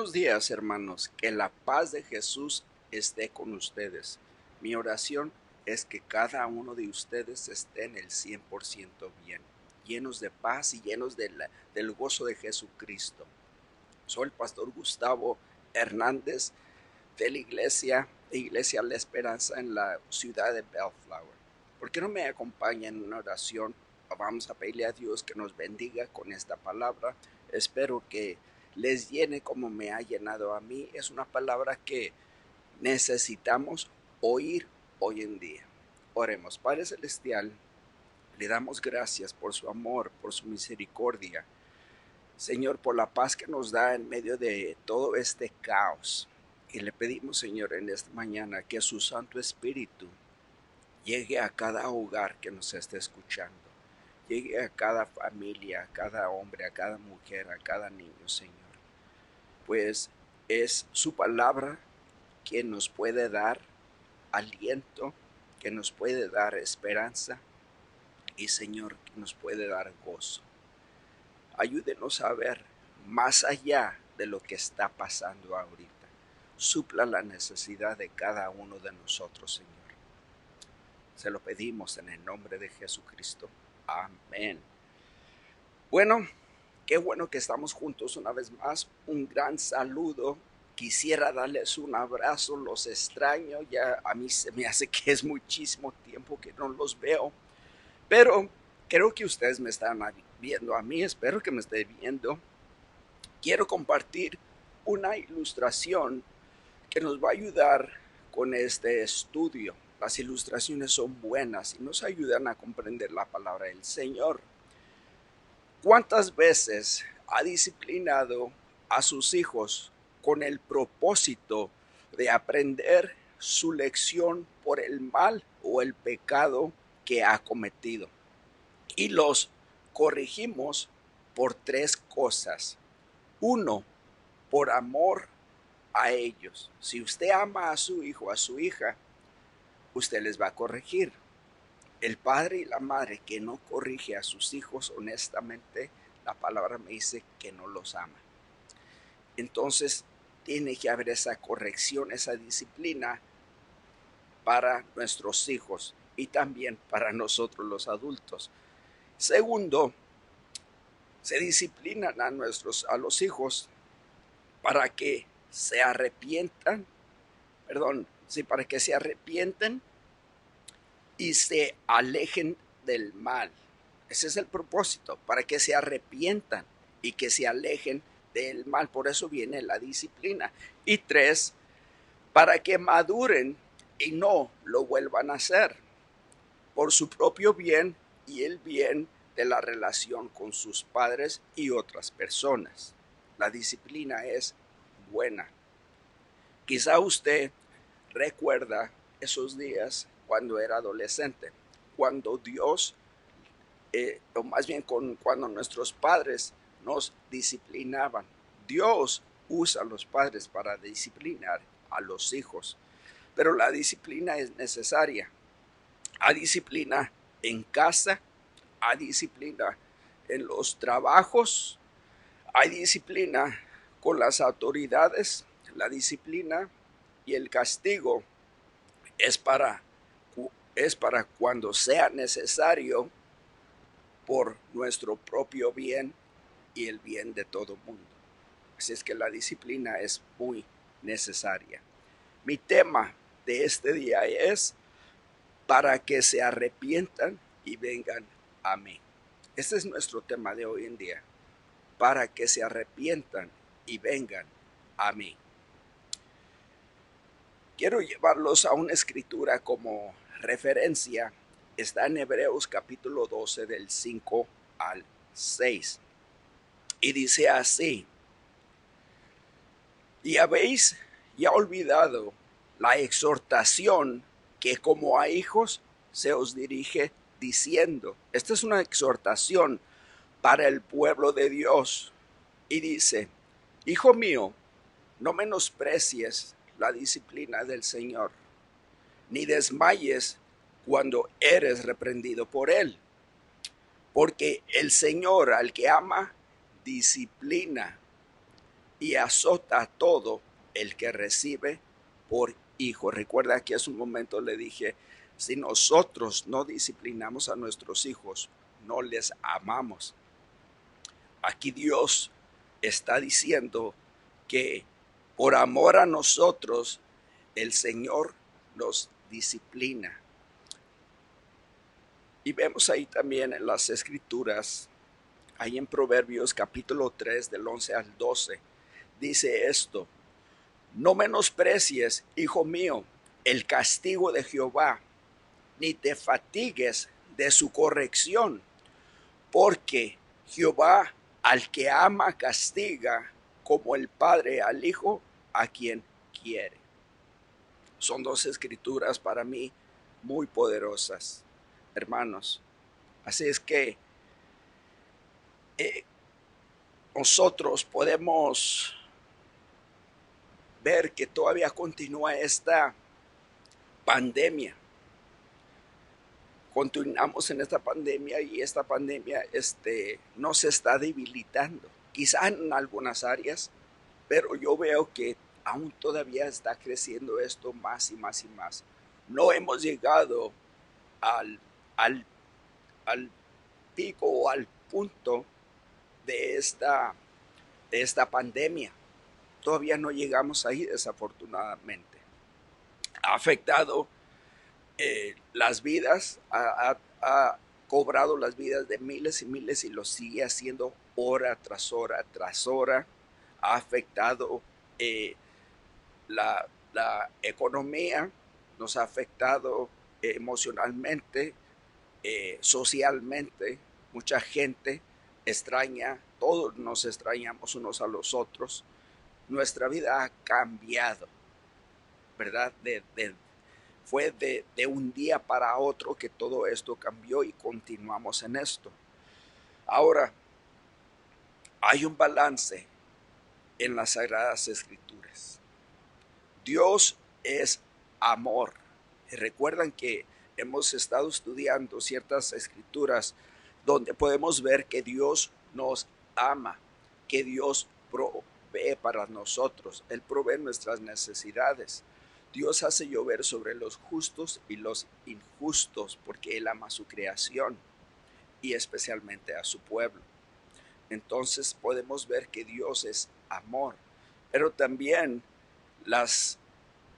Buenos días, hermanos. Que la paz de Jesús esté con ustedes. Mi oración es que cada uno de ustedes esté en el 100% bien, llenos de paz y llenos del gozo de Jesucristo. Soy el pastor Gustavo Hernández de la Iglesia La Esperanza en la ciudad de Bellflower. ¿Por qué no me acompañan en una oración? Vamos a pedirle a Dios que nos bendiga con esta palabra. Espero que les llene como me ha llenado a mí. Es una palabra que necesitamos oír hoy en día. Oremos. Padre Celestial, le damos gracias por su amor, por su misericordia. Señor, por la paz que nos da en medio de todo este caos. Y le pedimos, Señor, en esta mañana que su Santo Espíritu llegue a cada hogar que nos esté escuchando. Llegue a cada familia, a cada hombre, a cada mujer, a cada niño, Señor. Pues es su palabra que nos puede dar aliento, que nos puede dar esperanza y, Señor, que nos puede dar gozo. Ayúdenos a ver más allá de lo que está pasando ahorita. Supla la necesidad de cada uno de nosotros, Señor. Se lo pedimos en el nombre de Jesucristo. Amén. Bueno, qué bueno que estamos juntos una vez más. Un gran saludo. Quisiera darles un abrazo, los extraño. Ya a mí se me hace que es muchísimo tiempo que no los veo. Pero creo que ustedes me están viendo a mí. Espero que me estén viendo. Quiero compartir una ilustración que nos va a ayudar con este estudio. Las ilustraciones son buenas y nos ayudan a comprender la palabra del Señor. ¿Cuántas veces ha disciplinado a sus hijos con el propósito de aprender su lección por el mal o el pecado que ha cometido? Y los corregimos por tres cosas. Uno, por amor a ellos. Si usted ama a su hijo, a su hija, usted les va a corregir. El padre y la madre que no corrige a sus hijos honestamente, la palabra me dice que no los ama. Entonces tiene que haber esa corrección, esa disciplina para nuestros hijos y también para nosotros los adultos. Segundo, se disciplinan a los hijos para que se arrepientan, para que se arrepienten y se alejen del mal. Ese es el propósito, para que se arrepientan y que se alejen del mal. Por eso viene la disciplina. Y tres, para que maduren y no lo vuelvan a hacer por su propio bien y el bien de la relación con sus padres y otras personas. La disciplina es buena. Quizá usted recuerda esos días cuando era adolescente, cuando Dios, o más bien cuando nuestros padres nos disciplinaban. Dios usa a los padres para disciplinar a los hijos, pero la disciplina es necesaria. Hay disciplina en casa, hay disciplina en los trabajos, hay disciplina con las autoridades. La disciplina y el castigo es para cuando sea necesario por nuestro propio bien y el bien de todo el mundo. Así es que la disciplina es muy necesaria. Mi tema de este día es para que se arrepientan y vengan a mí. Este es nuestro tema de hoy en día. Para que se arrepientan y vengan a mí. Quiero llevarlos a una escritura como referencia. Está en Hebreos capítulo 12 del 5 al 6. Y dice así: y habéis ya olvidado la exhortación que como a hijos se os dirige diciendo. Esta es una exhortación para el pueblo de Dios. Y dice: hijo mío, no menosprecies la disciplina del Señor, ni desmayes cuando eres reprendido por Él. Porque el Señor al que ama, disciplina y azota a todo el que recibe por hijo. Recuerda que hace un momento le dije, si nosotros no disciplinamos a nuestros hijos, no les amamos. Aquí Dios está diciendo que por amor a nosotros, el Señor nos disciplina. Y vemos ahí también en las Escrituras, ahí en Proverbios capítulo 3 del 11 al 12, dice esto: no menosprecies, hijo mío, el castigo de Jehová, ni te fatigues de su corrección, porque Jehová al que ama castiga, como el padre al hijo a quien quiere. Son dos escrituras para mí muy poderosas, hermanos. Así es que nosotros podemos ver que todavía continúa esta pandemia. Continuamos en esta pandemia y esta pandemia nos está debilitando. Quizá en algunas áreas, pero yo veo que aún todavía está creciendo esto más y más y más. No hemos llegado al, al, al pico o al punto de esta pandemia. Todavía no llegamos ahí, desafortunadamente. Ha afectado las vidas, ha cobrado las vidas de miles y miles y lo sigue haciendo hora tras hora tras hora. Ha afectado la economía, nos ha afectado emocionalmente, socialmente. Mucha gente extraña, todos nos extrañamos unos a los otros. Nuestra vida ha cambiado, ¿verdad? Fue de un día para otro que todo esto cambió y continuamos en esto. Ahora, hay un balance en las Sagradas Escrituras. Dios es amor. Recuerdan que hemos estado estudiando ciertas escrituras donde podemos ver que Dios nos ama, que Dios provee para nosotros. Él provee nuestras necesidades. Dios hace llover sobre los justos y los injustos porque Él ama su creación y especialmente a su pueblo. Entonces podemos ver que Dios es amor, pero también las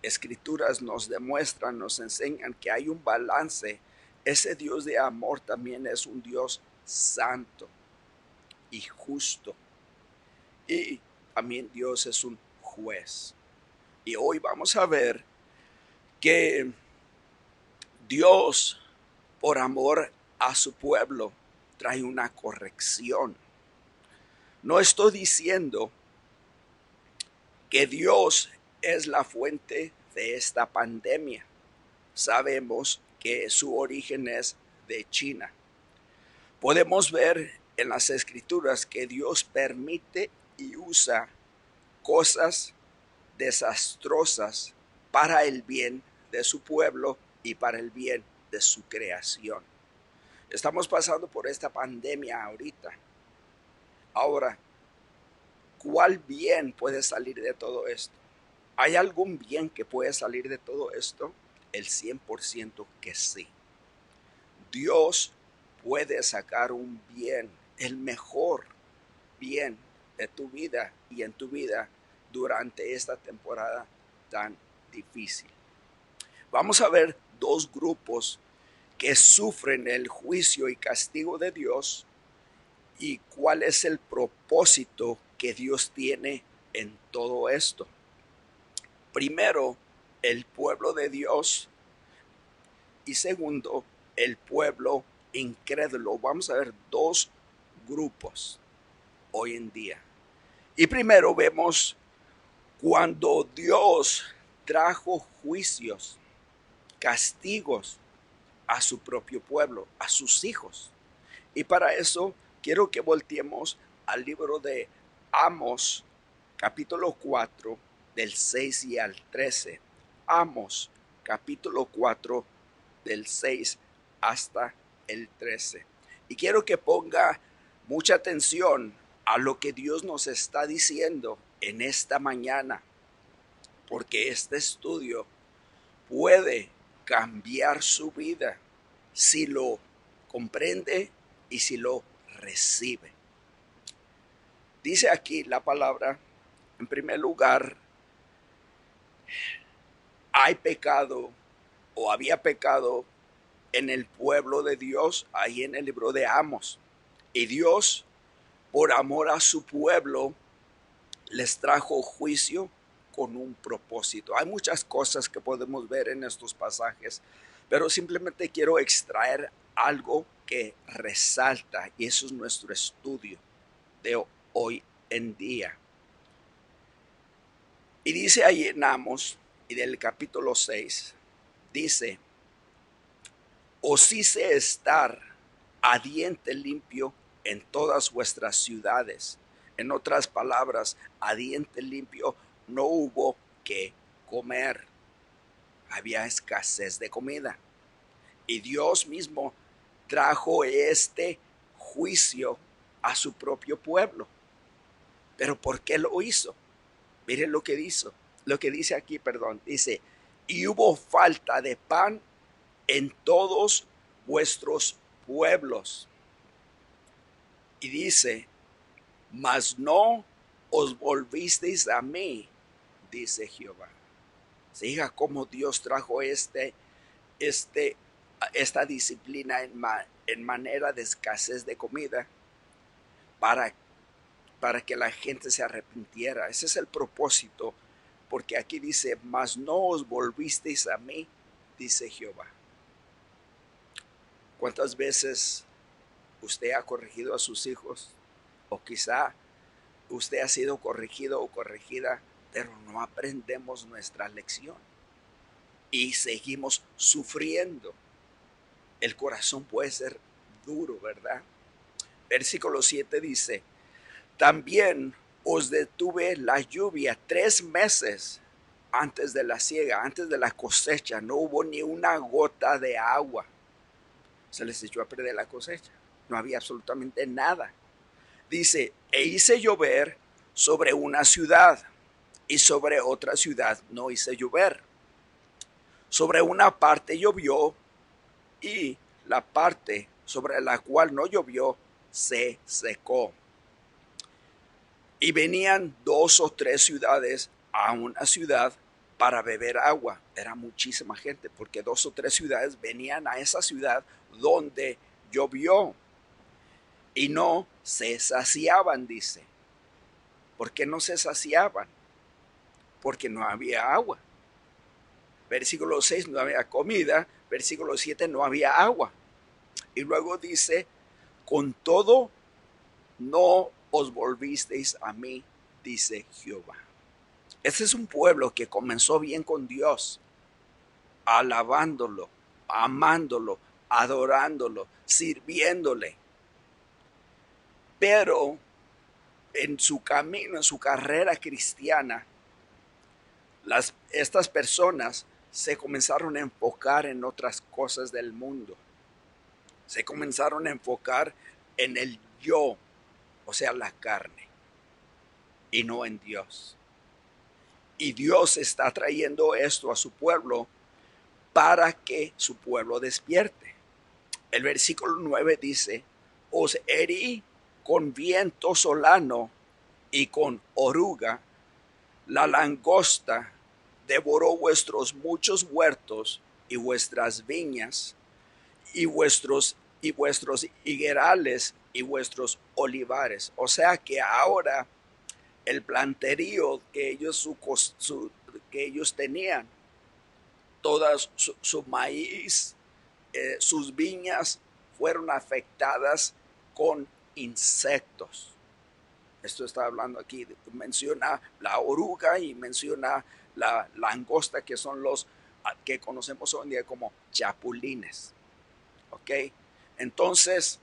escrituras nos demuestran, nos enseñan que hay un balance. Ese Dios de amor también es un Dios santo y justo. Y también Dios es un juez. Y hoy vamos a ver que Dios, por amor a su pueblo, trae una corrección. No estoy diciendo que Dios es la fuente de esta pandemia. Sabemos que su origen es de China. Podemos ver en las escrituras que Dios permite y usa cosas desastrosas para el bien de su pueblo y para el bien de su creación. Estamos pasando por esta pandemia ahorita. Ahora, ¿cuál bien puede salir de todo esto? ¿Hay algún bien que puede salir de todo esto? El 100% que sí. Dios puede sacar un bien, el mejor bien de tu vida y en tu vida durante esta temporada tan difícil. Vamos a ver dos grupos que sufren el juicio y castigo de Dios y cuál es el propósito que Dios tiene en todo esto. Primero, el pueblo de Dios y segundo, el pueblo incrédulo. Vamos a ver dos grupos hoy en día. Y primero vemos cuando Dios trajo juicios, castigos a su propio pueblo, a sus hijos. Y para eso quiero que volteemos al libro de Amós, capítulo 4, del 6 y al 13. Amós, capítulo 4, del 6 hasta el 13. Y quiero que ponga mucha atención a lo que Dios nos está diciendo en esta mañana, porque este estudio puede cambiar su vida si lo comprende y si lo recibe. Dice aquí la palabra, en primer lugar, hay pecado o había pecado en el pueblo de Dios, ahí en el libro de Amos. Y Dios, por amor a su pueblo, les trajo juicio con un propósito. Hay muchas cosas que podemos ver en estos pasajes, pero simplemente quiero extraer algo que resalta, y eso es nuestro estudio de hoy en día. Y dice ahí en Amos, y del capítulo 6, dice: os hice estar a diente limpio en todas vuestras ciudades. En otras palabras, a diente limpio no hubo que comer. Había escasez de comida. Y Dios mismo trajo este juicio a su propio pueblo. ¿Pero por qué lo hizo? Miren lo que dice aquí, dice: y hubo falta de pan en todos vuestros pueblos. Y dice: mas no os volvisteis a mí, dice Jehová. Fija cómo Dios trajo esta disciplina en manera de escasez de comida para que la gente se arrepintiera. Ese es el propósito, porque aquí dice: mas no os volvisteis a mí, dice Jehová. ¿Cuántas veces usted ha corregido a sus hijos? O quizá usted ha sido corregido o corregida, pero no aprendemos nuestra lección y seguimos sufriendo. El corazón puede ser duro, ¿verdad? Versículo 7 dice: también os detuve la lluvia 3 meses antes de la siega, antes de la cosecha. No hubo ni una gota de agua. Se les echó a perder la cosecha. No había absolutamente nada. Dice: e hice llover sobre una ciudad, y sobre otra ciudad no hice llover. Sobre una parte llovió, y la parte sobre la cual no llovió se secó. Y venían 2 o 3 ciudades a una ciudad para beber agua. Era muchísima gente, porque 2 o 3 ciudades venían a esa ciudad donde llovió. Y no se saciaban, dice. ¿Por qué no se saciaban? Porque no había agua. Versículo 6, no había comida. Versículo 7, no había agua. Y luego dice: con todo no os volvisteis a mí, dice Jehová. Este es un pueblo que comenzó bien con Dios, alabándolo, amándolo, adorándolo, sirviéndole. Pero en su camino, en su carrera cristiana, estas personas se comenzaron a enfocar en otras cosas del mundo. Se comenzaron a enfocar en el yo, o sea, la carne, y no en Dios. Y Dios está trayendo esto a su pueblo para que su pueblo despierte. El versículo 9 dice: os herí con viento solano y con oruga. La langosta devoró vuestros muchos huertos y vuestras viñas y vuestros higuerales y vuestros olivares. O sea que ahora el planterío que ellos tenían, toda su maíz, sus viñas fueron afectadas con insectos. Esto está hablando aquí, menciona la oruga y menciona la langosta, que son los que conocemos hoy en día como chapulines. ¿Ok? Entonces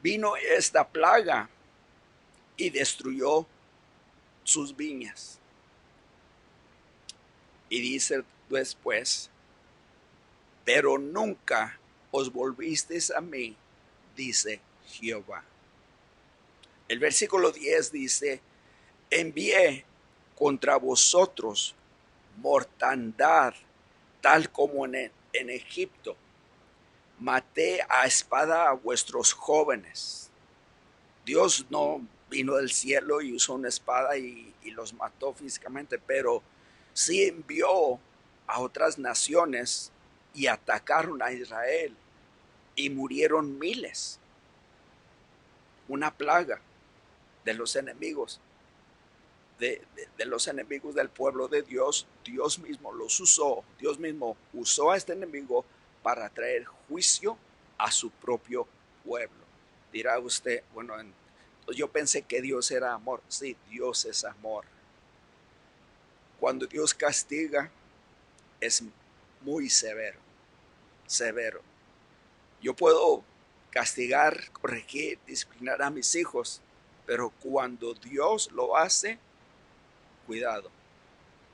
vino esta plaga y destruyó sus viñas. Y dice después: pero nunca os volvisteis a mí, dice Jehová. El versículo 10 dice: envié contra vosotros mortandad, tal como en Egipto. Maté a espada a vuestros jóvenes. Dios no vino del cielo y usó una espada y los mató físicamente, pero sí envió a otras naciones y atacaron a Israel y murieron miles. Una plaga de los enemigos, de los enemigos del pueblo de Dios. Dios mismo los usó, Dios mismo usó a este enemigo para traer juicio a su propio pueblo. Dirá usted, bueno, yo pensé que Dios era amor. Sí, Dios es amor. Cuando Dios castiga es muy severo, severo. Yo puedo castigar, corregir, disciplinar a mis hijos, pero cuando Dios lo hace, cuidado.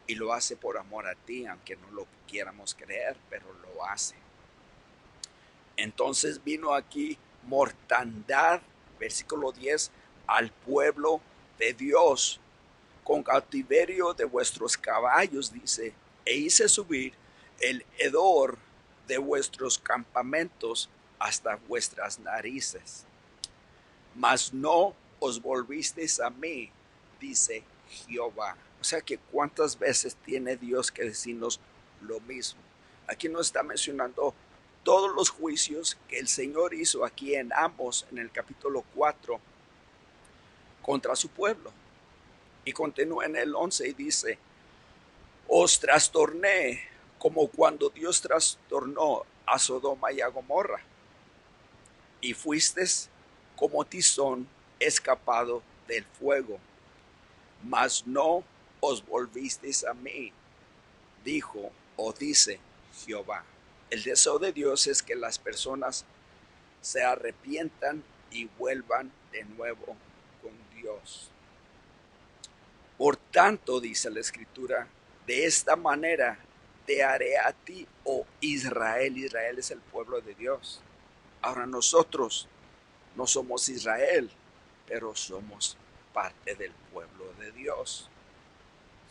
Y lo hace por amor a ti, aunque no lo quieramos creer, pero lo hace. Entonces vino aquí mortandad, versículo 10, al pueblo de Dios, con cautiverio de vuestros caballos, dice, e hice subir el hedor de vuestros campamentos hasta vuestras narices. Mas no os volvisteis a mí, dice Jehová. O sea que cuántas veces tiene Dios que decirnos lo mismo. Aquí nos está mencionando todos los juicios que el Señor hizo aquí en Amos, en el capítulo 4, contra su pueblo. Y continúa en el 11 y dice, os trastorné como cuando Dios trastornó a Sodoma y a Gomorra, y fuisteis como tizón escapado del fuego, mas no os volvisteis a mí, dijo o dice Jehová. El deseo de Dios es que las personas se arrepientan y vuelvan de nuevo con Dios. Por tanto, dice la Escritura, de esta manera te haré a ti, oh Israel. Israel es el pueblo de Dios. Ahora nosotros no somos Israel, pero somos parte del pueblo de Dios.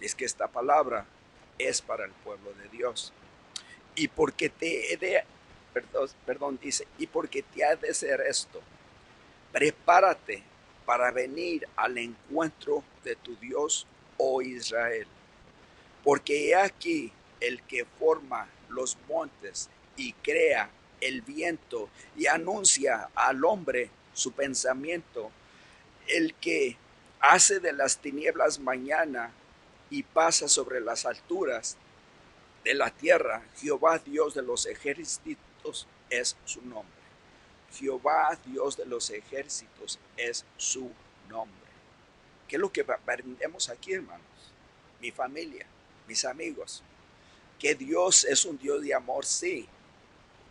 Y es que esta palabra es para el pueblo de Dios. Y porque te he de, dice, y porque te ha de ser esto, prepárate para venir al encuentro de tu Dios, oh Israel. Porque he aquí el que forma los montes y crea el viento y anuncia al hombre su pensamiento, el que hace de las tinieblas mañana y pasa sobre las alturas de la tierra. Jehová Dios de los ejércitos es su nombre. Jehová Dios de los ejércitos es su nombre. ¿Qué es lo que aprendemos aquí, hermanos? Mi familia, mis amigos. Que Dios es un Dios de amor, sí,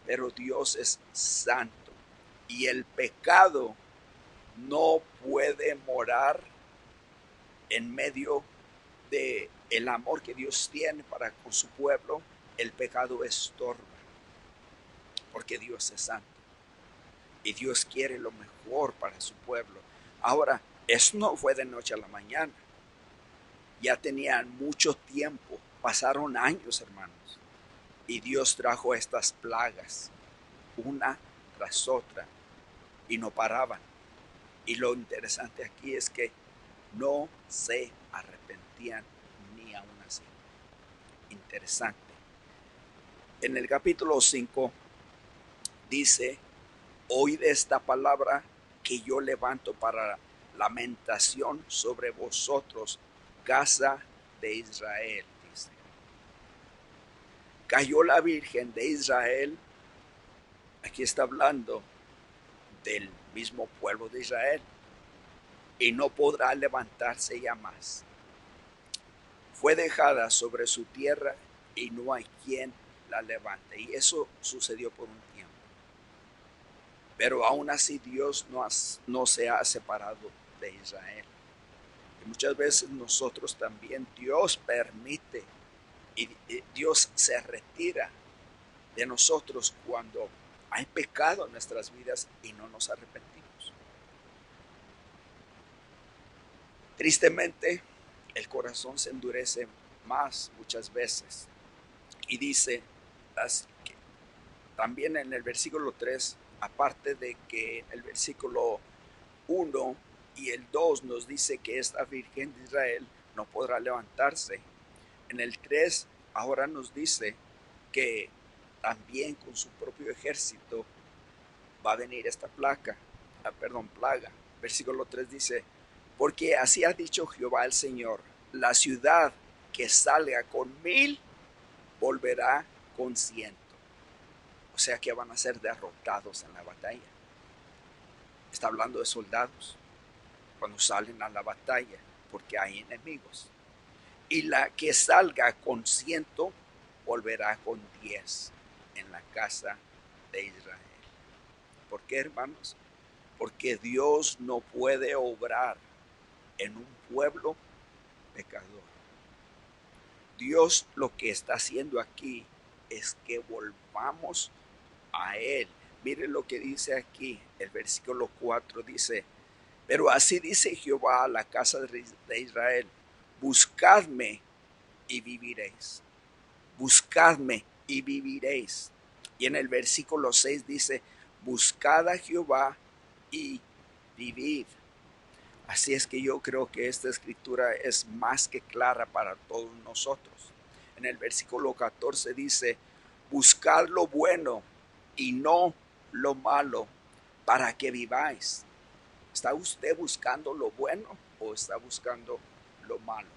pero Dios es santo. Y el pecado no puede morar en medio de el amor que Dios tiene para con su pueblo. El pecado estorba, porque Dios es santo y Dios quiere lo mejor para su pueblo. Ahora, eso no fue de noche a la mañana. Ya tenían mucho tiempo, pasaron años, hermanos, y Dios trajo estas plagas una tras otra y no paraban. Y lo interesante aquí es que no se arrepentían ni aún así. Interesante. En el capítulo 5 dice, oíd esta palabra que yo levanto para lamentación sobre vosotros, casa de Israel. Dice, cayó la Virgen de Israel. Aquí está hablando del mismo pueblo de Israel, y no podrá levantarse ya más. Fue dejada sobre su tierra y no hay quien la levante. Y eso sucedió por un tiempo. Pero aún así Dios no se ha separado de Israel. Y muchas veces nosotros también, Dios permite y Dios se retira de nosotros cuando hay pecado en nuestras vidas y no nos arrepentimos. Tristemente, el corazón se endurece más muchas veces. Y dice también en el versículo 3, aparte de que en el versículo 1 y el 2 nos dice que esta Virgen de Israel no podrá levantarse. En el 3 ahora nos dice que también con su propio ejército va a venir esta plaga. Versículo 3 dice, porque así ha dicho Jehová el Señor, la ciudad que salga con 1000 volverá con 100. O sea que van a ser derrotados en la batalla. Está hablando de soldados cuando salen a la batalla, porque hay enemigos. Y la que salga con 100 volverá con 10 en la casa de Israel. ¿Por qué, hermanos? Porque Dios no puede obrar en un pueblo pecador. Dios lo que está haciendo aquí es que volvamos a Él. Miren lo que dice aquí, el versículo 4 dice, pero así dice Jehová a la casa de Israel, buscadme y viviréis. Buscadme y viviréis. Y en el versículo 6 dice, buscad a Jehová y vivid. Así es que yo creo que esta escritura es más que clara para todos nosotros. En el versículo 14 dice, buscad lo bueno y no lo malo, para que viváis. ¿Está usted buscando lo bueno o está buscando lo malo?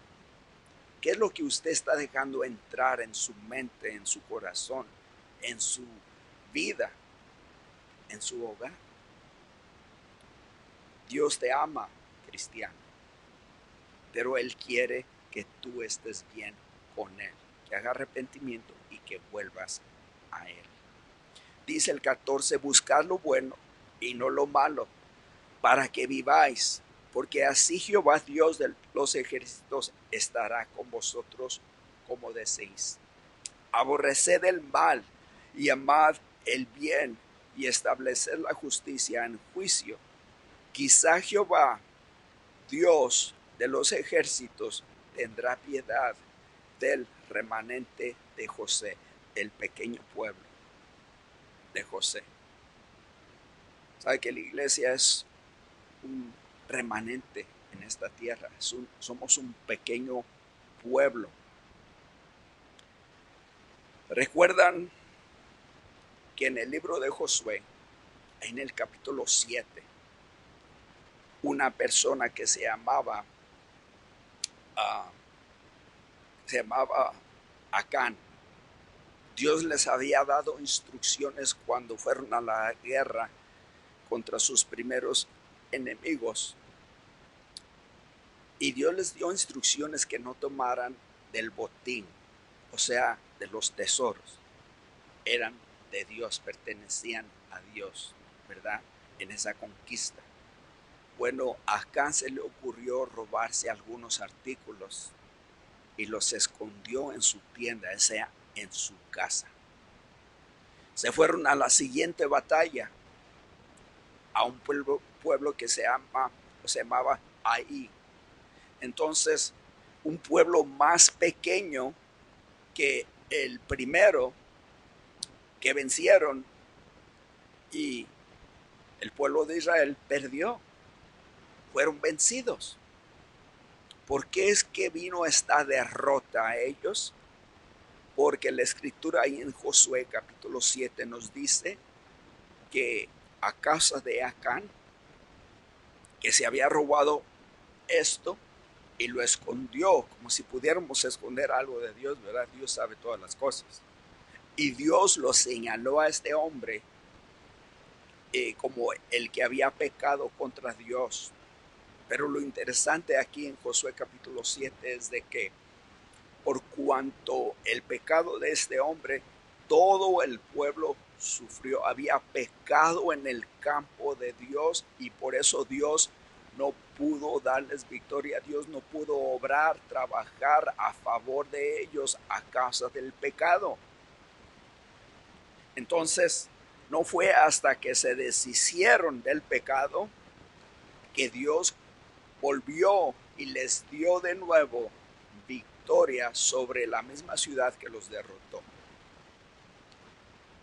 ¿Qué es lo que usted está dejando entrar en su mente, en su corazón, en su vida, en su hogar? Dios te ama, cristiano, pero Él quiere que tú estés bien con Él, que haga arrepentimiento y que vuelvas a Él. Dice el 14, buscad lo bueno y no lo malo, para que viváis, porque así Jehová Dios de los ejércitos estará con vosotros como deseéis. Aborreced el mal y amad el bien y estableced la justicia en juicio. Quizá Jehová Dios de los ejércitos tendrá piedad del remanente de José, del pequeño pueblo de José. ¿Sabe que la iglesia es un remanente en esta tierra? Somos un pequeño pueblo. ¿Recuerdan que en el libro de Josué, en el capítulo 7, una persona que se llamaba Acán, Dios les había dado instrucciones cuando fueron a la guerra contra sus primeros enemigos, y Dios les dio instrucciones que no tomaran del botín, o sea, de los tesoros. Eran de Dios, pertenecían a Dios, ¿verdad? En esa conquista. Bueno, a Acán se le ocurrió robarse algunos artículos y los escondió en su tienda, o sea, en su casa. Se fueron a la siguiente batalla, a un pueblo que se llamaba Ai. Entonces, un pueblo más pequeño que el primero que vencieron, y el pueblo de Israel perdió, fueron vencidos. ¿Por qué es que vino esta derrota a ellos? Porque la escritura ahí en Josué capítulo 7 nos dice que a causa de Acán, que se había robado esto y lo escondió, como si pudiéramos esconder algo de Dios, ¿verdad? Dios sabe todas las cosas. Y Dios lo señaló a este hombre como el que había pecado contra Dios. Pero lo interesante aquí en Josué capítulo 7 es de que por cuanto el pecado de este hombre, todo el pueblo sufrió, había pecado en el campo de Dios, y por eso Dios no pudo darles victoria. Dios no pudo obrar, trabajar a favor de ellos a causa del pecado. Entonces, no fue hasta que se deshicieron del pecado que Dios volvió y les dio de nuevo victoria sobre la misma ciudad que los derrotó.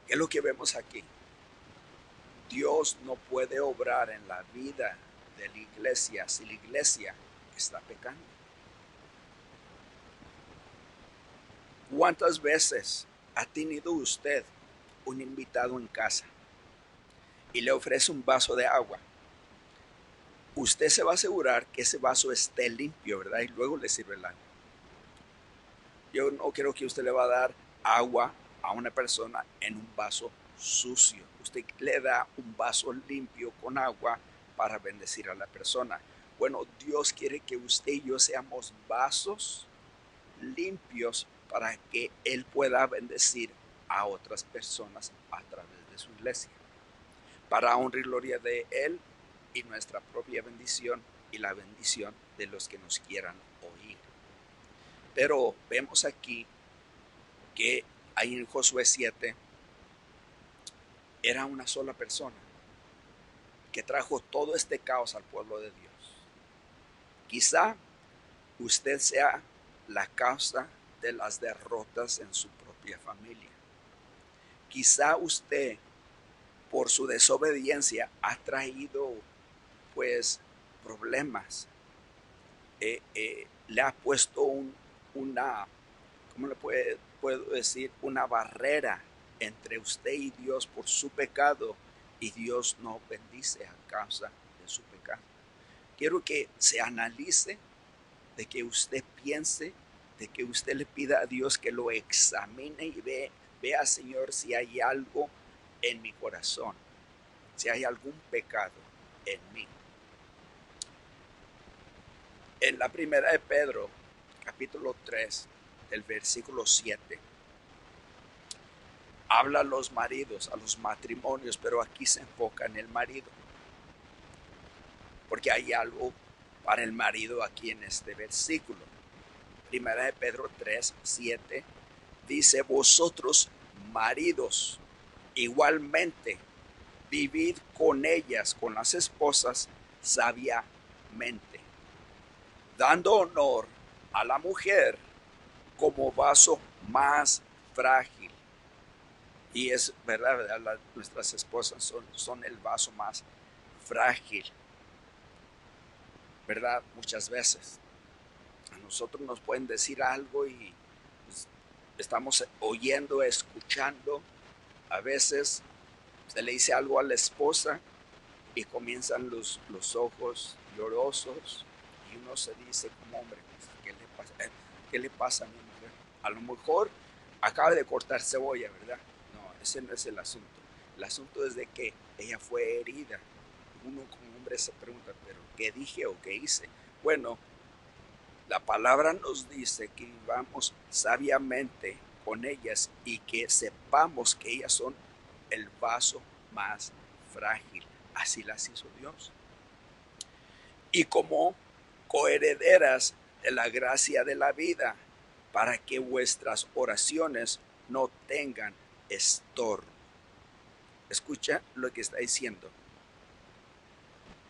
¿Qué es lo que vemos aquí? Dios no puede obrar en la vida de la iglesia si la iglesia está pecando. ¿Cuántas veces ha tenido usted un invitado en casa y le ofrece un vaso de agua? Usted se va a asegurar que ese vaso esté limpio, ¿verdad? Y luego le sirve el agua. Yo no creo que usted le va a dar agua a una persona en un vaso sucio. Usted le da un vaso limpio con agua para bendecir a la persona. Bueno, Dios quiere que usted y yo seamos vasos limpios para que Él pueda bendecir a otras personas a través de su iglesia, para honra y gloria de Él y nuestra propia bendición y la bendición de los que nos quieran oír. Pero vemos aquí que ahí en Josué 7 era una sola persona que trajo todo este caos al pueblo de Dios. Quizá usted sea la causa de las derrotas en su propia familia. Quizá usted, por su desobediencia, ha traído pues problemas. Le ha puesto una, ¿cómo le puedo decir? Una barrera entre usted y Dios por su pecado, y Dios no bendice a causa de su pecado. Quiero que se analice, de que usted piense, de que usted le pida a Dios que lo examine y vea, Señor, si hay algo en mi corazón, si hay algún pecado en mí. En la primera de Pedro, capítulo 3, del versículo 7, habla a los maridos, a los matrimonios, pero aquí se enfoca en el marido, porque hay algo para el marido aquí en este versículo. Primera de Pedro 3, 7 dice: vosotros maridos igualmente vivid con ellas, con las esposas, sabiamente, dando honor a la mujer como vaso más frágil. Y es verdad, nuestras esposas son el vaso más frágil, ¿verdad? Muchas veces a nosotros nos pueden decir algo y pues, estamos oyendo, escuchando. A veces se le dice algo a la esposa y comienzan los ojos llorosos, y uno se dice como hombre, ¿qué le pasa? ¿Qué le pasa a mi mujer? A lo mejor acaba de cortar cebolla, ¿verdad? No, ese no es el asunto. El asunto es de que ella fue herida. Uno como hombre se pregunta, ¿pero qué dije o qué hice? Bueno, la palabra nos dice que vivamos sabiamente con ellas y que sepamos que ellas son el vaso más frágil. Así las hizo Dios. Y como coherederas de la gracia de la vida, para que vuestras oraciones no tengan estorbo. Escucha lo que está diciendo: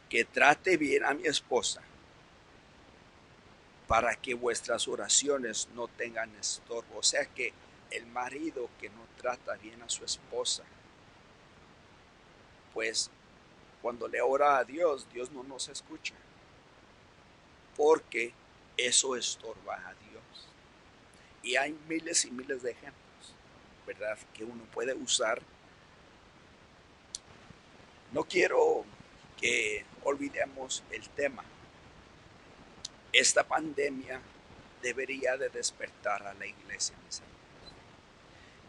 que trate bien a mi esposa, para que vuestras oraciones no tengan estorbo. O sea que el marido que no trata bien a su esposa, pues cuando le ora a Dios, Dios no nos escucha, porque eso estorba a Dios. Y hay miles y miles de ejemplos, ¿verdad?, que uno puede usar. No quiero que olvidemos el tema. Esta pandemia debería de despertar a la iglesia, mis amigos.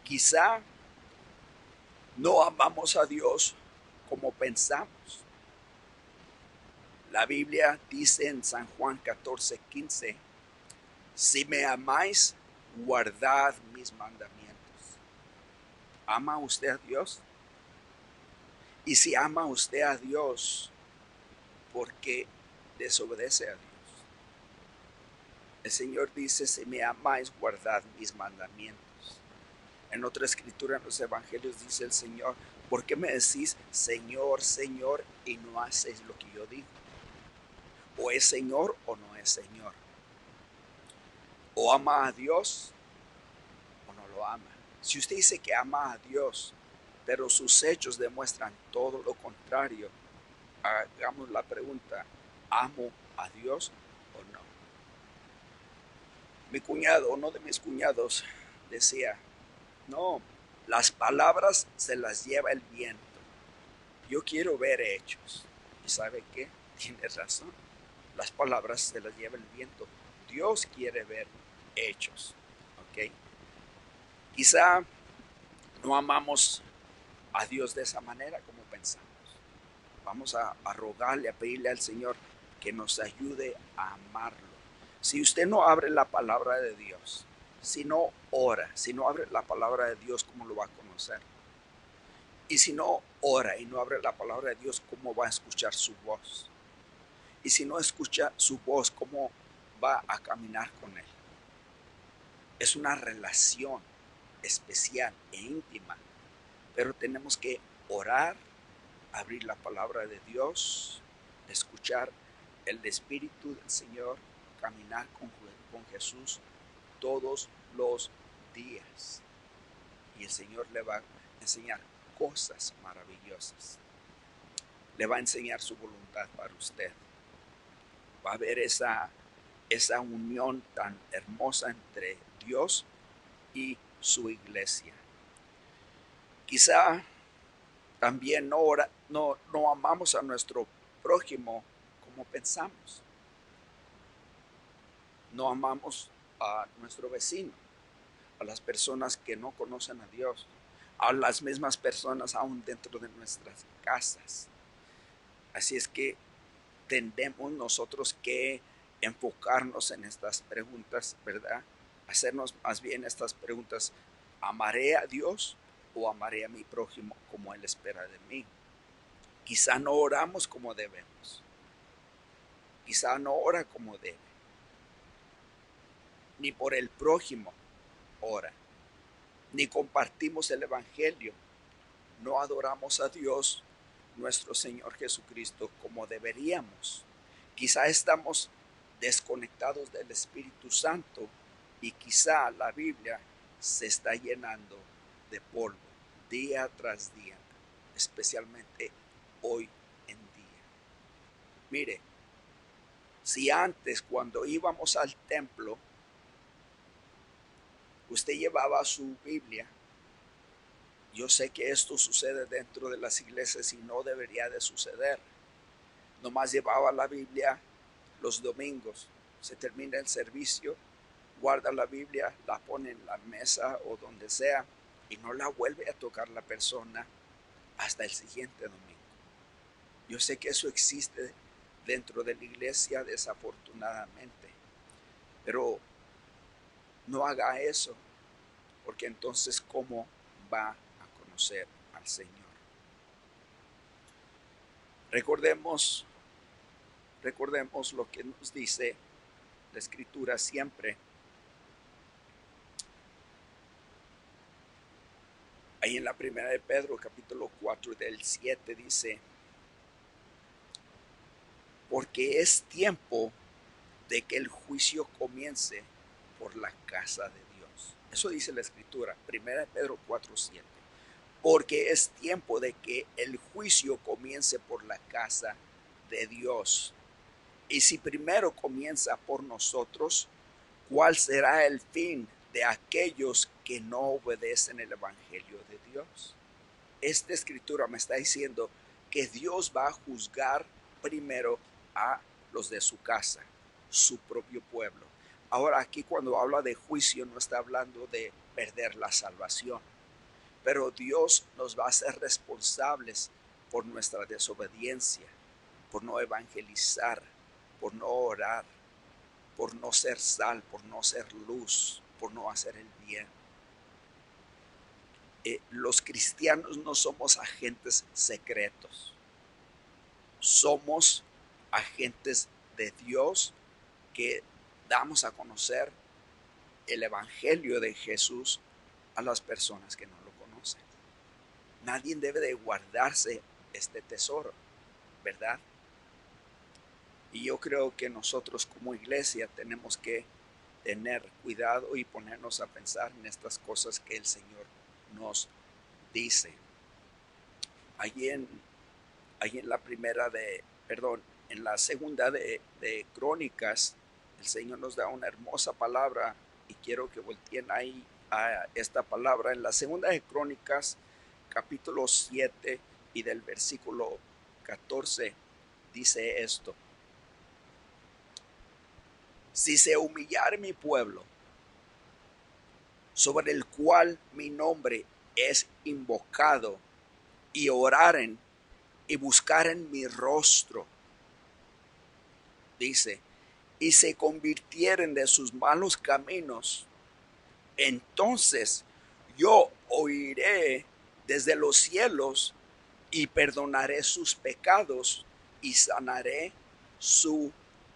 Quizá no amamos a Dios como pensamos. La Biblia dice en San Juan 14:15: si me amáis, guardad mis mandamientos. ¿Ama usted a Dios? Y si ama usted a Dios, ¿por qué desobedece a Dios? El Señor dice: si me amáis, guardad mis mandamientos. En otra escritura, en los evangelios, dice el Señor: ¿por qué me decís Señor, Señor, y no hacéis lo que yo digo? o es Señor o no es Señor. O ama a Dios o no lo ama. Si usted dice que ama a Dios, pero sus hechos demuestran todo lo contrario, hagamos la pregunta, ¿amo a Dios o no? Mi cuñado, uno de mis cuñados, decía, no, las palabras se las lleva el viento. Yo quiero ver hechos. ¿Y sabe qué? Tiene razón. Las palabras se las lleva el viento. Dios quiere ver hechos. ¿Ok? Quizá no amamos a Dios de esa manera como pensamos. Vamos a rogarle, a pedirle al Señor que nos ayude a amarlo. Si usted no abre la palabra de Dios, si no ora, si no abre la palabra de Dios, ¿cómo lo va a conocer? Y si no ora y no abre la palabra de Dios, ¿cómo va a escuchar su voz? Y si no escucha su voz, ¿cómo va a caminar con Él? Es una relación especial e íntima, pero tenemos que orar, abrir la palabra de Dios, escuchar el Espíritu del Señor, caminar con Jesús todos los días. Y el Señor le va a enseñar cosas maravillosas. Le va a enseñar su voluntad para usted. Va a haber esa unión tan hermosa entre Dios y su iglesia. Quizá también no amamos a nuestro prójimo como pensamos. No amamos a nuestro vecino, a las personas que no conocen a Dios, a las mismas personas aún dentro de nuestras casas. Así es que tendemos nosotros que enfocarnos en estas preguntas, ¿verdad? Hacernos más bien estas preguntas: ¿amaré a Dios o amaré a mi prójimo como Él espera de mí? Quizá no oramos como debemos, quizá no ora como debe, ni por el prójimo ora, ni compartimos el Evangelio, no adoramos a Dios, nuestro Señor Jesucristo, como deberíamos. Quizá estamos desconectados del Espíritu Santo y quizá la Biblia se está llenando de polvo día tras día, especialmente hoy en día. Mire, si antes cuando íbamos al templo usted llevaba su Biblia, yo sé que esto sucede dentro de las iglesias y no debería de suceder. Nomás llevaba la Biblia los domingos, se termina el servicio, guarda la Biblia, la pone en la mesa o donde sea y no la vuelve a tocar la persona hasta el siguiente domingo. Yo sé que eso existe dentro de la iglesia desafortunadamente, pero no haga eso, porque entonces ¿cómo va a conocer al Señor? Recordemos lo que nos dice la Escritura siempre. Ahí en la primera de Pedro, capítulo 4, del 7, dice: porque es tiempo de que el juicio comience por la casa de Dios. Eso dice la Escritura, primera de Pedro 4, 7. Porque es tiempo de que el juicio comience por la casa de Dios. Y si primero comienza por nosotros, ¿cuál será el fin de aquellos que no obedecen el Evangelio de Dios? Esta escritura me está diciendo que Dios va a juzgar primero a los de su casa, su propio pueblo. Ahora aquí cuando habla de juicio no está hablando de perder la salvación, pero Dios nos va a hacer responsables por nuestra desobediencia, por no evangelizar, por no orar, por no ser sal, por no ser luz, por no hacer el bien. Los cristianos no somos agentes secretos, somos agentes de Dios que damos a conocer el Evangelio de Jesús a las personas que no lo conocen. Nadie debe de guardarse este tesoro, ¿verdad? Y yo creo que nosotros como iglesia tenemos que tener cuidado y ponernos a pensar en estas cosas que el Señor nos dice. Allí en, allí en la primera de, perdón, en la segunda de Crónicas, el Señor nos da una hermosa palabra y quiero que volteen ahí a esta palabra. En la segunda de Crónicas, capítulo 7 y del versículo 14, dice esto: si se humillare mi pueblo, sobre el cual mi nombre es invocado, y oraren y buscaren mi rostro, dice, y se convirtieren de sus malos caminos, entonces yo oiré desde los cielos y perdonaré sus pecados y sanaré su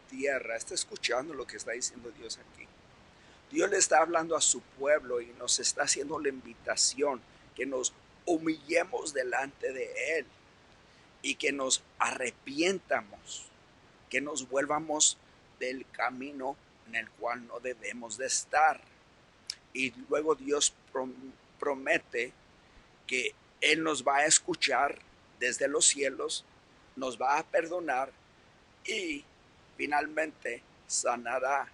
tierra. ¿Está escuchando lo que está diciendo Dios aquí? Dios le está hablando a su pueblo y nos está haciendo la invitación que nos humillemos delante de Él y que nos arrepientamos, que nos vuelvamos del camino en el cual no debemos de estar. Y luego Dios promete que Él nos va a escuchar desde los cielos, nos va a perdonar y finalmente sanará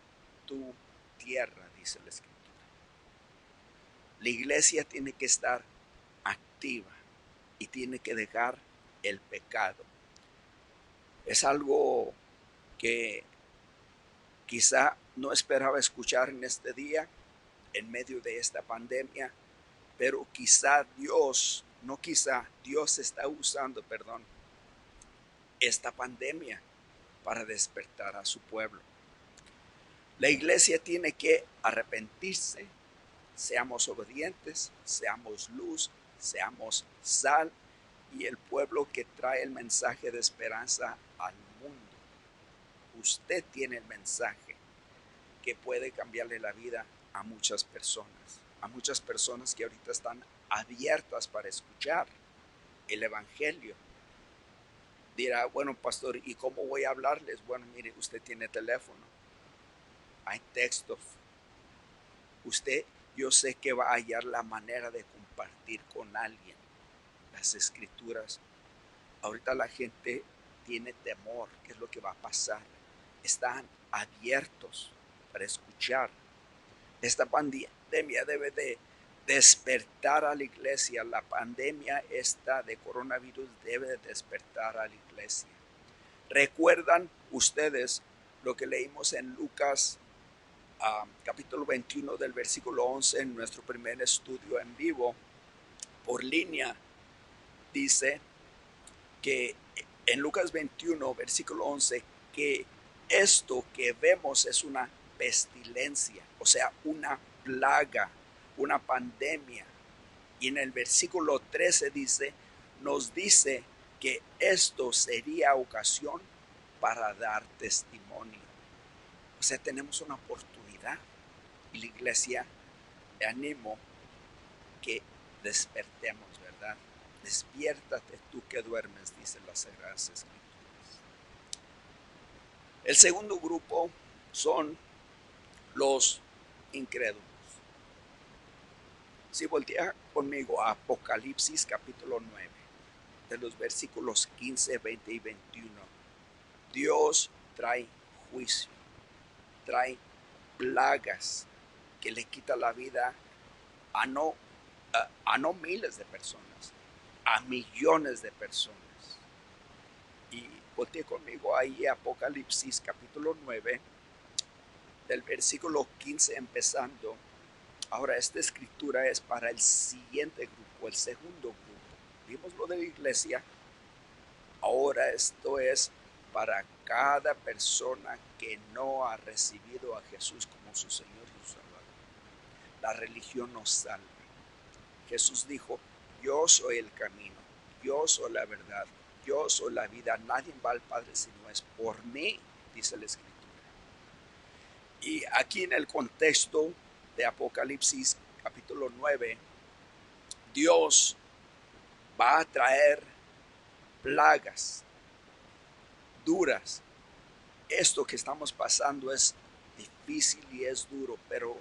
tu tierra, dice la Escritura. La iglesia tiene que estar activa y tiene que dejar el pecado. Es algo que quizá no esperaba escuchar en este día, en medio de esta pandemia, pero quizá Dios, no quizá, Dios está usando, esta pandemia para despertar a su pueblo. La iglesia tiene que arrepentirse, seamos obedientes, seamos luz, seamos sal y el pueblo que trae el mensaje de esperanza al mundo. Usted tiene el mensaje que puede cambiarle la vida a muchas personas que ahorita están abiertas para escuchar el evangelio. Dirá, bueno, pastor, ¿y cómo voy a hablarles? Bueno, mire, usted tiene teléfono, hay textos. Usted, yo sé que va a hallar la manera de compartir con alguien las escrituras. Ahorita la gente tiene temor, ¿qué es lo que va a pasar? Están abiertos para escuchar. Esta pandemia debe de despertar a la iglesia. La pandemia esta de coronavirus debe de despertar a la iglesia. ¿Recuerdan ustedes lo que leímos en Lucas capítulo 21 del versículo 11 en nuestro primer estudio en vivo por línea? Dice que en Lucas 21 versículo 11 que esto que vemos es una pestilencia, o sea, una plaga, una pandemia. Y en el versículo 13 nos dice que esto sería ocasión para dar testimonio. O sea, tenemos una oportunidad y la iglesia, te animo que despertemos, ¿verdad? Despiértate tú que duermes, dicen las Sagradas Escrituras. El segundo grupo son los incrédulos. Si voltea conmigo a Apocalipsis capítulo 9, de los versículos 15, 20 y 21, Dios trae juicio, trae plagas que le quita la vida a no miles de personas, a millones de personas. Y volteé conmigo ahí Apocalipsis capítulo 9, del versículo 15 empezando. Ahora esta escritura es para el siguiente grupo, el segundo grupo. Vimos lo de la iglesia, ahora esto es para cada persona que no ha recibido a Jesús como su Señor y su Salvador. La religión nos salva. Jesús dijo, yo soy el camino, yo soy la verdad, yo soy la vida, nadie va al Padre si no es por mí, dice la Escritura. Y aquí en el contexto de Apocalipsis capítulo 9, Dios va a traer plagas duras esto que estamos pasando es difícil y es duro, pero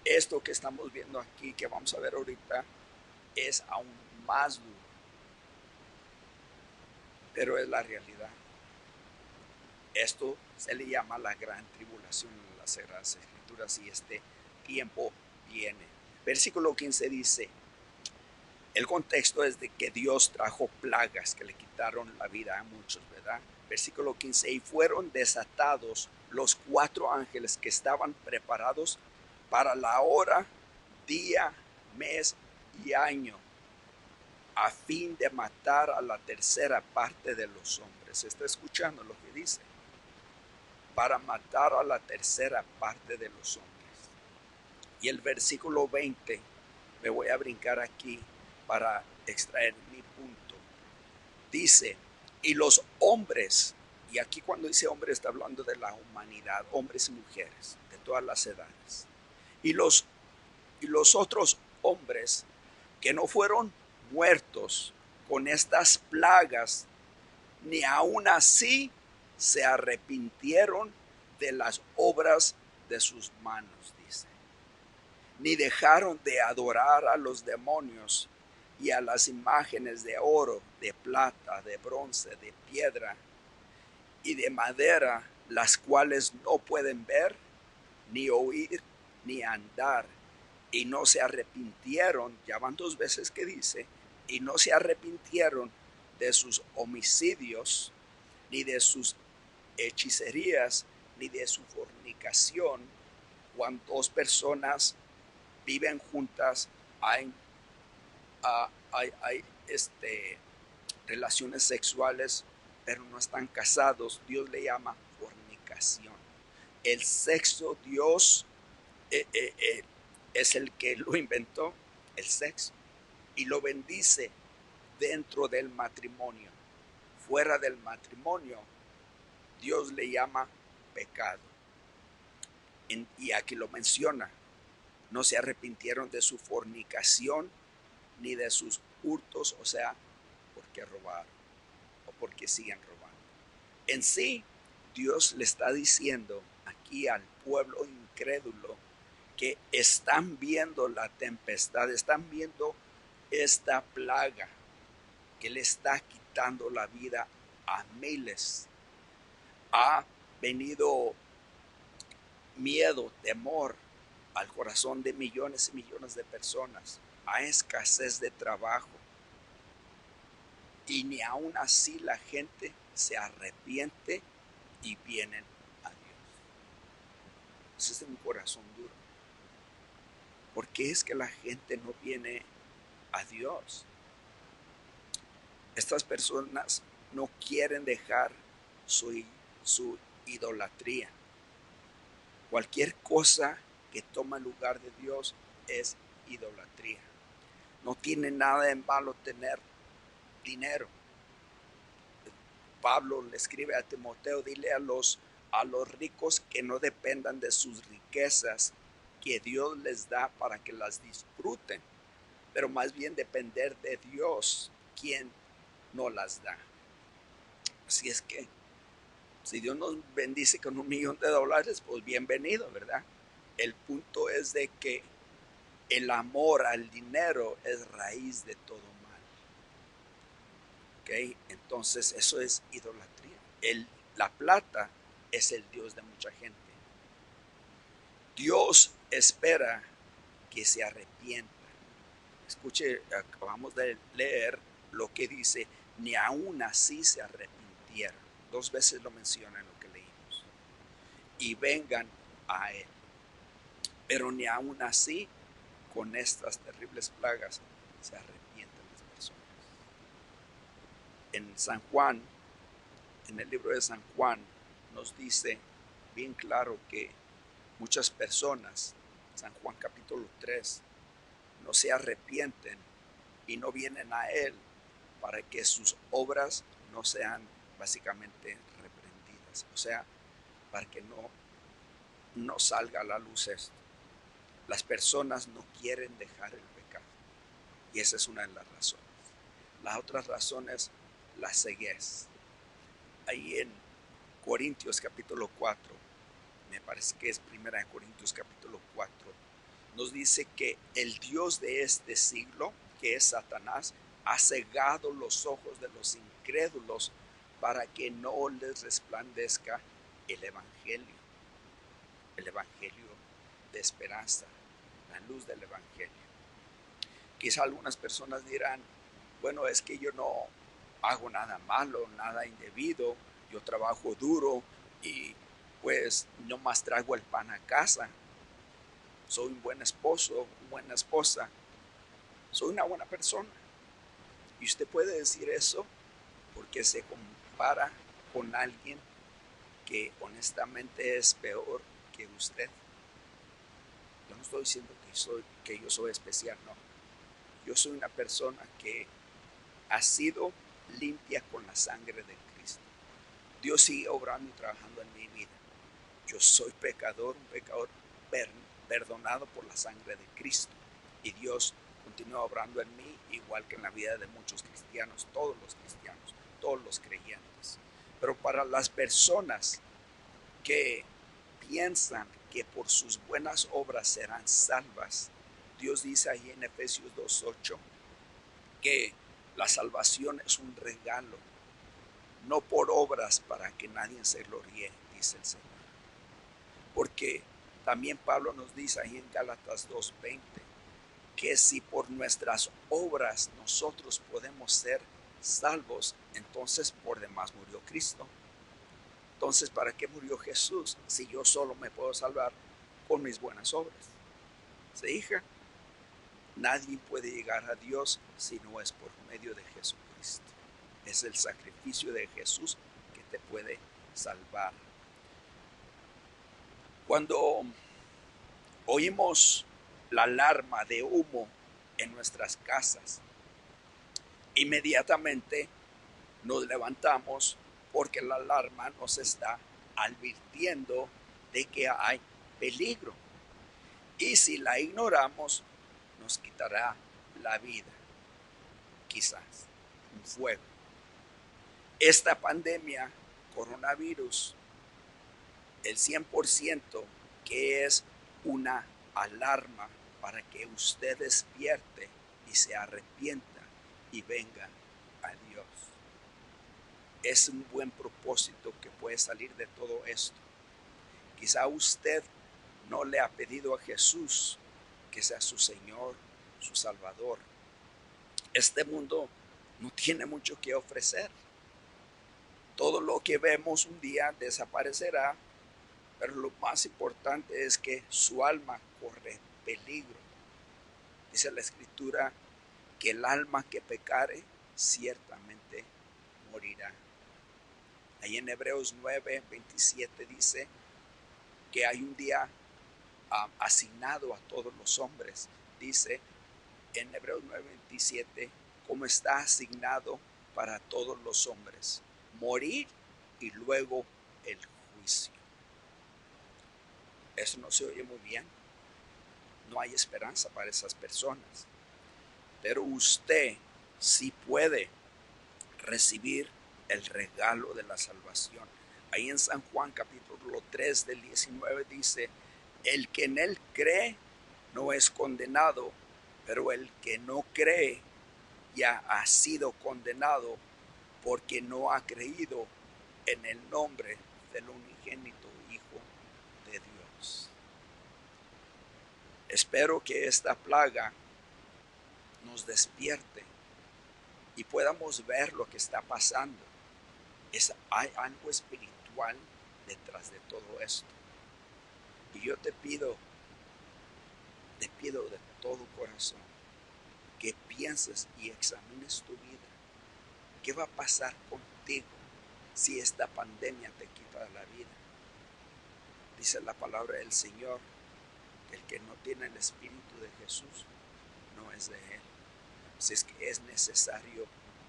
esto que estamos viendo aquí, que vamos a ver ahorita, es aún más duro, pero es la realidad. Esto se le llama la gran tribulación en las Sagradas Escrituras y este tiempo viene. Versículo 15 dice, el contexto es de que Dios trajo plagas que le quitaron la vida a muchos, ¿verdad? Versículo 15, y fueron desatados los 4 ángeles que estaban preparados para la hora, día, mes y año, a fin de matar a la tercera parte de los hombres. ¿Está escuchando lo que dice? Para matar a la tercera parte de los hombres. Y el versículo 20, me voy a brincar aquí para extraer mi punto. Dice, y los hombres, y aquí cuando dice hombre está hablando de la humanidad, hombres y mujeres, de todas las edades. Y los otros hombres que no fueron muertos con estas plagas, ni aun así se arrepintieron de las obras de sus manos, dice. Ni dejaron de adorar a los demonios y a las imágenes de oro, de plata, de bronce, de piedra y de madera, las cuales no pueden ver, ni oír, ni andar, y no se arrepintieron, ya van 2 veces que dice, y no se arrepintieron de sus homicidios, ni de sus hechicerías, ni de su fornicación. Cuando 2 personas viven juntas, hay, hay relaciones sexuales, pero no están casados. Dios le llama fornicación. El sexo, Dios es el que lo inventó, el sexo, y lo bendice dentro del matrimonio. Fuera del matrimonio, Dios le llama pecado. Y aquí lo menciona, no se arrepintieron de su fornicación ni de sus hurtos, o sea, porque robaron o porque siguen robando. En sí, Dios le está diciendo aquí al pueblo incrédulo que están viendo la tempestad, están viendo esta plaga que le está quitando la vida a miles. Ha venido miedo, temor al corazón de millones y millones de personas. Hay escasez de trabajo. Y ni aún así la gente se arrepiente y vienen a Dios. Ese es un corazón duro. ¿Por qué es que la gente no viene a Dios? Estas personas no quieren dejar su idolatría. Cualquier cosa que toma el lugar de Dios es idolatría. No tiene nada de malo tener dinero. Pablo le escribe a Timoteo, dile a los ricos que no dependan de sus riquezas que Dios les da para que las disfruten, pero más bien depender de Dios, quien no las da. Así es que si Dios nos bendice con $1,000,000, pues bienvenido, ¿verdad? El punto es de que el amor al dinero es raíz de todo mal. ¿Ok? Entonces eso es idolatría. La plata es el Dios de mucha gente. Dios espera que se arrepienta. Escuche, acabamos de leer lo que dice, ni aún así se arrepintieron. 2 veces lo menciona en lo que leímos. Y vengan a Él. Pero ni aún así, con estas terribles plagas, se arrepienten las personas. En San Juan, en el libro de San Juan, nos dice bien claro que muchas personas, San Juan capítulo 3, no se arrepienten y no vienen a Él para que sus obras no sean básicamente reprendidas. O sea, para que no salga a la luz esto. Las personas no quieren dejar el pecado. Y esa es una de las razones. Las otras razones, la ceguez. Ahí en Corintios capítulo 4, me parece que es Primera de Corintios capítulo 4, nos dice que el Dios de este siglo, que es Satanás, ha cegado los ojos de los incrédulos para que no les resplandezca el evangelio de esperanza, la luz del evangelio. Quizá algunas personas dirán, bueno, es que yo no hago nada malo, nada indebido, yo trabajo duro y pues no más traigo el pan a casa. Soy un buen esposo, una buena esposa, soy una buena persona. Y usted puede decir eso porque se compara con alguien que honestamente es peor que usted. Yo no estoy diciendo que yo soy especial, no. Yo soy una persona que ha sido limpia con la sangre de Cristo. Dios sigue obrando y trabajando en mi vida. Yo soy pecador, un pecador perdonado por la sangre de Cristo. Y Dios continúa obrando en mí, igual que en la vida de muchos cristianos, todos los creyentes. Pero para las personas que piensan que por sus buenas obras serán salvas, Dios dice ahí en Efesios 2:8 que la salvación es un regalo, no por obras para que nadie se gloríe, dice el Señor. Porque también Pablo nos dice ahí en Gálatas 2:20 que si por nuestras obras nosotros podemos ser salvos, entonces por demás murió Cristo. Entonces, ¿para qué murió Jesús si yo solo me puedo salvar con mis buenas obras? ¿Se hija? Nadie puede llegar a Dios si no es por medio de Jesucristo. Es el sacrificio de Jesús que te puede salvar. Cuando oímos la alarma de humo en nuestras casas, inmediatamente nos levantamos porque la alarma nos está advirtiendo de que hay peligro. Y si la ignoramos, nos quitará la vida, quizás un fuego. Esta pandemia, coronavirus, el 100% que es una alarma para que usted despierte y se arrepienta y venga a Dios. Es un buen propósito que puede salir de todo esto. Quizá usted no le ha pedido a Jesús que sea su Señor, su Salvador. Este mundo no tiene mucho que ofrecer. Todo lo que vemos un día desaparecerá, pero lo más importante es que su alma corre peligro. Dice la Escritura que el alma que pecare ciertamente morirá. Ahí en Hebreos 9:27 dice que hay un día asignado a todos los hombres. Dice en Hebreos 9:27 cómo está asignado para todos los hombres: morir y luego el juicio. Eso no se oye muy bien. No hay esperanza para esas personas. Pero usted sí puede recibir el regalo de la salvación. Ahí en San Juan capítulo 3 del 19 dice: el que en él cree no es condenado, pero el que no cree ya ha sido condenado porque no ha creído en el nombre del unigénito Hijo de Dios. Espero que esta plaga nos despierte y podamos ver lo que está pasando. Hay algo espiritual detrás de todo esto. Y yo te pido de todo corazón que pienses y examines tu vida. ¿Qué va a pasar contigo si esta pandemia te quita la vida? Dice la palabra del Señor que el que no tiene el Espíritu de Jesús no es de Él. Si es que es necesario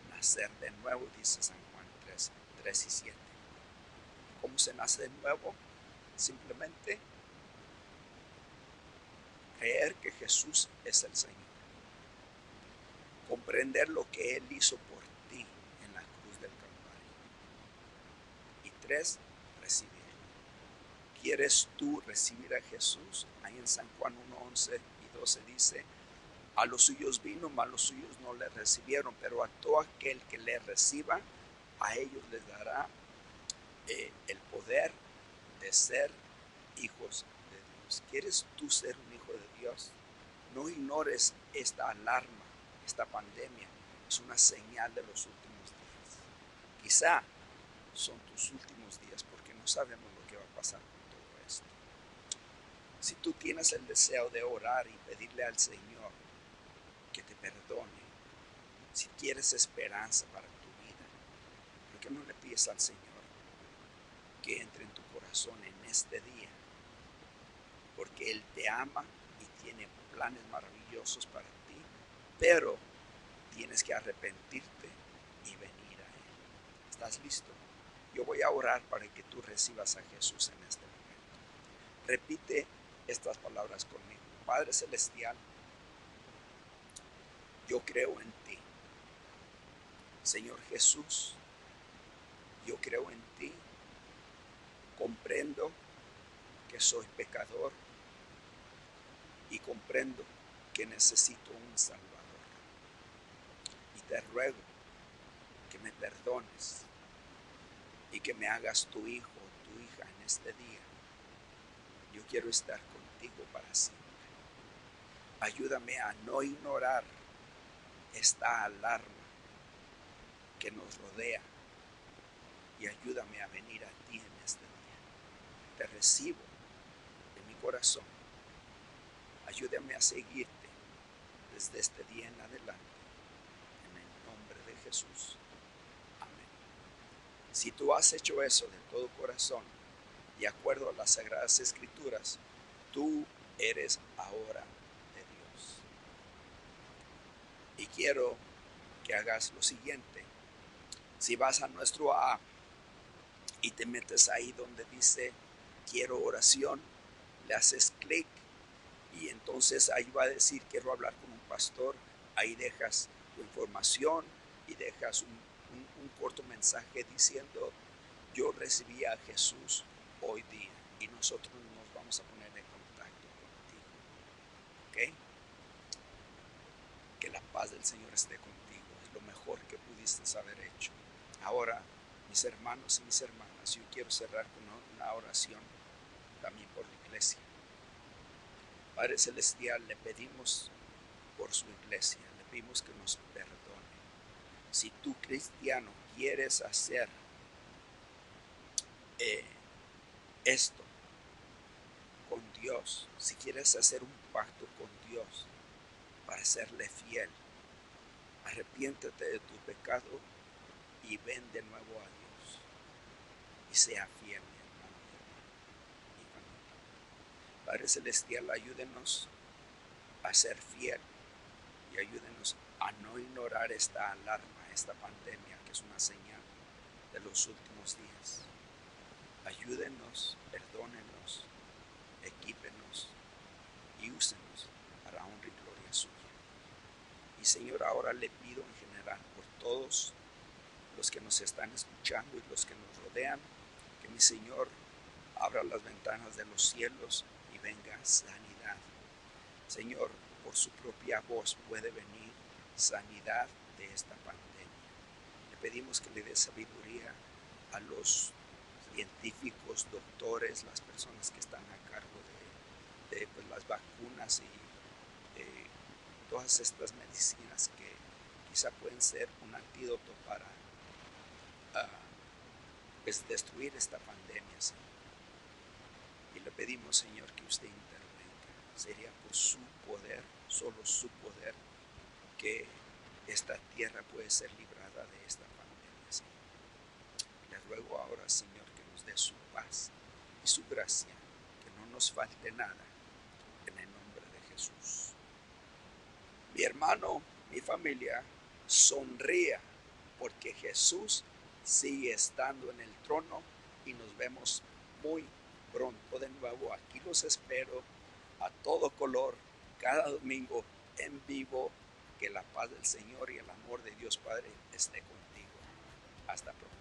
nacer de nuevo, dice San Juan 3:7. ¿Cómo se nace de nuevo? Simplemente creer que Jesús es el Señor. Comprender lo que Él hizo por ti en la cruz del Calvario. Y 3, ¿Quieres tú recibir a Jesús? Ahí en San Juan 1:11 y 12 dice, a los suyos vino, mas los suyos no le recibieron, pero a todo aquel que le reciba, a ellos les dará el poder de ser hijos de Dios. ¿Quieres tú ser un hijo de Dios? No ignores esta alarma, esta pandemia. Es una señal de los últimos días. Quizá son tus últimos días porque no sabemos lo que va a pasar con todo esto. Si tú tienes el deseo de orar y pedirle al Señor que te perdone, si quieres esperanza para tu vida, ¿por qué no le pides al Señor que entre en tu corazón en este día? Porque Él te ama y tiene planes maravillosos para ti, pero tienes que arrepentirte y venir a Él. ¿Estás listo? Yo voy a orar para que tú recibas a Jesús en este momento. Repite estas palabras conmigo. Padre Celestial, yo creo en ti. Señor Jesús, yo creo en ti. Comprendo que soy pecador y comprendo que necesito un Salvador. Y te ruego que me perdones y que me hagas tu hijo o tu hija en este día. Yo quiero estar contigo para siempre. Ayúdame a no ignorar esta alarma que nos rodea y ayúdame a venir a ti en este día. Te recibo en mi corazón. Ayúdame a seguirte desde este día en adelante. En el nombre de Jesús. Amén. Si tú has hecho eso de todo corazón, de acuerdo a las Sagradas Escrituras, tú eres ahora de Dios. Y quiero que hagas lo siguiente. Si vas a nuestro app y te metes ahí donde dice quiero oración, le haces clic y entonces ahí va a decir quiero hablar con un pastor. Ahí dejas tu información y dejas un corto mensaje diciendo yo recibí a Jesús hoy día y nosotros nos vamos a poner en contacto contigo. ¿Ok? Que la paz del Señor esté contigo. Es lo mejor que pudiste haber hecho. Ahora, mis hermanos y mis hermanas, yo quiero cerrar con una oración también por la iglesia. Padre Celestial, le pedimos por su iglesia, le pedimos que nos perdone. Si tú, cristiano, quieres hacer esto con Dios, si quieres hacer un pacto con Dios para serle fiel, arrepiéntete de tu pecado y ven de nuevo a Dios y sea fiel, mi hermano, mi familia. Padre Celestial, ayúdenos a ser fiel y ayúdenos a no ignorar esta alarma, esta pandemia que es una señal de los últimos días. Ayúdenos, perdónenos, equípenos y úsenos para honra y gloria suya. Y Señor, ahora le pido en general por todos los que nos están escuchando y los que nos rodean, que mi Señor abra las ventanas de los cielos y venga sanidad. Señor, por su propia voz puede venir sanidad de esta pandemia. Le pedimos que le dé sabiduría a los científicos, doctores, las personas que están a cargo de las vacunas y todas estas medicinas que quizá pueden ser un antídoto para destruir esta pandemia, Señor. Y le pedimos, Señor, que usted intervenga. Sería por su poder, solo su poder, que esta tierra puede ser librada de esta pandemia, Señor. Le ruego ahora, Señor, que nos dé su paz y su gracia, que no nos falte nada, en el nombre de Jesús. Mi hermano, mi familia, sonría porque Jesús sigue estando en el trono y nos vemos muy pronto de nuevo. Aquí los espero a todo color, cada domingo en vivo. Que la paz del Señor y el amor de Dios Padre esté contigo. Hasta pronto.